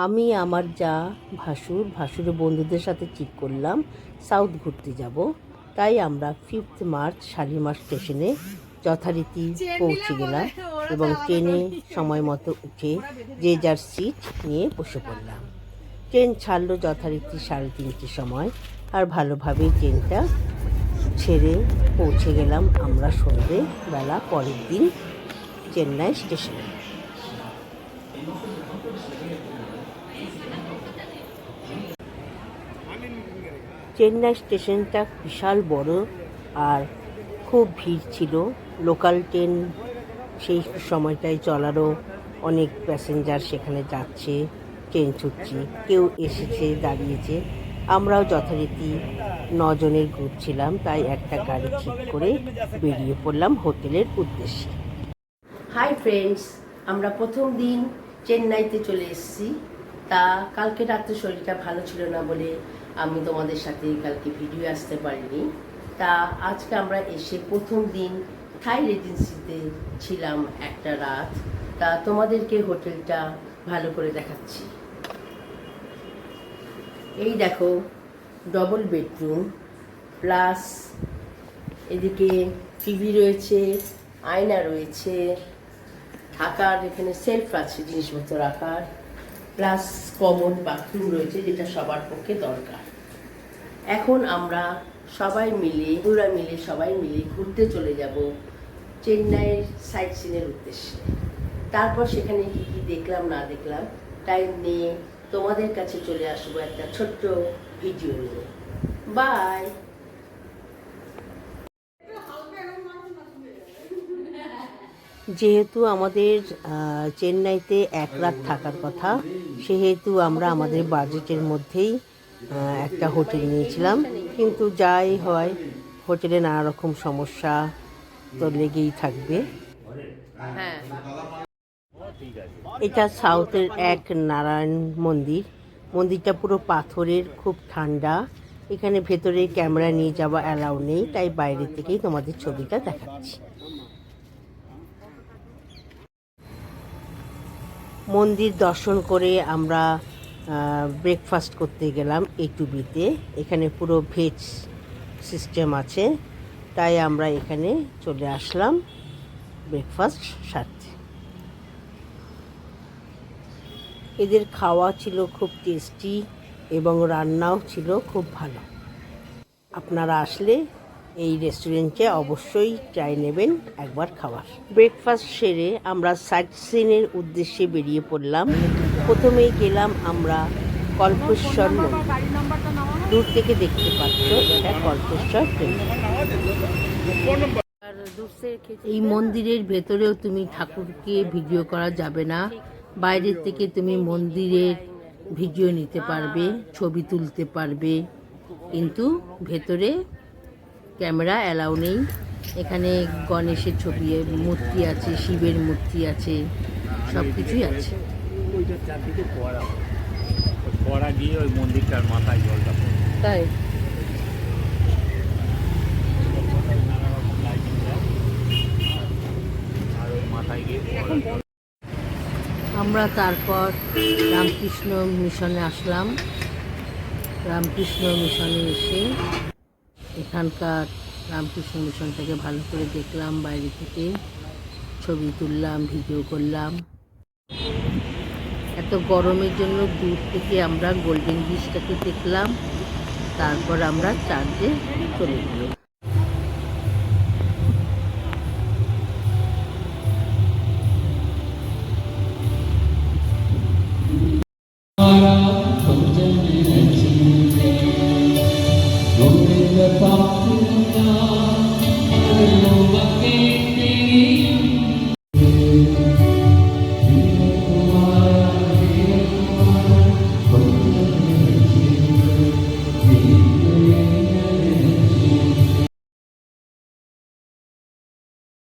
আমি আমার যা ভাসুরের বন্ধুদের সাথে ঠিক করলাম সাউথ ঘুরতে যাব। তাই আমরা 5 মার্চ শালিমার স্টেশনে যথারীতি পৌঁছে গেলাম এবং ট্রেনে সময় মতো উঠে যে যার সিট নিয়ে বসে পড়লাম। ট্রেন ছাড়লো যথারীতি 3:30 সময়, আর ভালোভাবেই ট্রেনটা ছেড়ে পৌঁছে গেলাম আমরা সন্ধ্যেবেলা পরের দিন চেন্নাই স্টেশনে। চেন্নাই স্টেশনটা বিশাল বড় আর খুব ভিড় ছিল। লোকাল ট্রেন সেই সময়টায় চলারও অনেক প্যাসেঞ্জার সেখানে যাচ্ছে, ট্রেন ছুটছে, কেউ এসেছে দাঁড়িয়েছে। আমরাও যথারীতি 9 জনের গ্রুপ ছিলাম, তাই একটা গাড়ি ঠিক করে বেরিয়ে পড়লাম হোটেলের উদ্দেশ্যে। হাই ফ্রেন্ডস, আমরা প্রথম দিন চেন্নাইতে চলে এসেছি। তা কালকে রাত্রে শরীরটা ভালো ছিল না বলে আমি তোমাদের সাথে কালকে ভিডিও আসতে পারিনি। তা আজকে আমরা এসে প্রথম দিন থাই রেজেন্সিতে ছিলাম একটা রাত। তা তোমাদেরকে হোটেলটা ভালো করে দেখাচ্ছি। এই দেখো, ডবল বেডরুম প্লাস এদিকে টিভি রয়েছে, আয়না রয়েছে, থাকার এখানে সেলফ আছে জিনিসপত্র রাখার, প্লাস কমন বাথরুম রয়েছে যেটা সবার পক্ষে দরকার। এখন আমরা সবাই মিলে ঘুরতে চলে যাব চেন্নাইয়ের সাইট সিনের উদ্দেশ্যে। তারপর সেখানে কি কি দেখলাম না দেখলাম টাইম নিয়ে তোমাদের কাছে চলে আসবো একটা ছোট্ট ভিডিও নিয়ে। বাই। যেহেতু আমাদের চেন্নাইতে 1 রাত থাকার কথা, সেহেতু আমরা আমাদের বাজেটের মধ্যেই একটা হোটেল নিয়েছিলাম। কিন্তু যাই হয়, হোটেলে নানা রকম সমস্যা তো লেগেই থাকবে। এটা সাউথের এক নারায়ণ মন্দির। মন্দিরটা পুরো পাথরের, খুব ঠান্ডা। এখানে ভেতরে ক্যামেরা নিয়ে যাওয়া অ্যালাউ নেই, তাই বাইরে থেকেই তোমাদের ছবিটা দেখাচ্ছি। মন্দির দর্শন করে আমরা ব্রেকফাস্ট করতে গেলাম A2Bতে। এখানে পুরো ভেজ সিস্টেম আছে, তাই আমরা এখানে চলে আসলাম ব্রেকফাস্ট সারতে। এদের খাওয়া ছিল খুব টেস্টি এবং রান্নাও ছিল খুব ভালো। আপনারা আসলে এই রেস্টুরেন্টে অবশ্যই ট্রাই নেবেন একবার খাবার। ব্রেকফাস্ট সেরে আমরা সাইট সিনের উদ্দেশ্যে বেরিয়ে পড়লাম। প্রথমেই গেলাম আমরা কল্পেশ্বর মন্দির। দূর থেকে দেখতে পাচ্ছ এটা কল্পেশ্বর টেম্পল। এই মন্দিরের ভেতরেও তুমি ঠাকুরকে ভিডিও করা যাবে না, বাইরের থেকে তুমি মন্দিরের ভিডিও নিতে পারবে, ছবি তুলতে পারবে, কিন্তু ভেতরে ক্যামেরা অ্যালাউ নেই। এখানে গণেশের ছবি, মূর্তি আছে, শিবের মূর্তি আছে, সব কিছুই আছে। গিয়ে ওই মন্দিরটার মাথায় জলটা তাই আমরা তারপর রামকৃষ্ণ মিশনে আসলাম। রামকৃষ্ণ মিশনে এসে এখানকার রামকৃষ্ণ মিশনটাকে ভালো করে দেখলাম, বাইরে থেকে ছবি তুললাম, ভিডিও করলাম। এত গরমের জন্য দূর থেকে আমরা গোল্ডেন ব্রিজটাকে দেখলাম, তারপর আমরা চার্চে চলে গেলাম।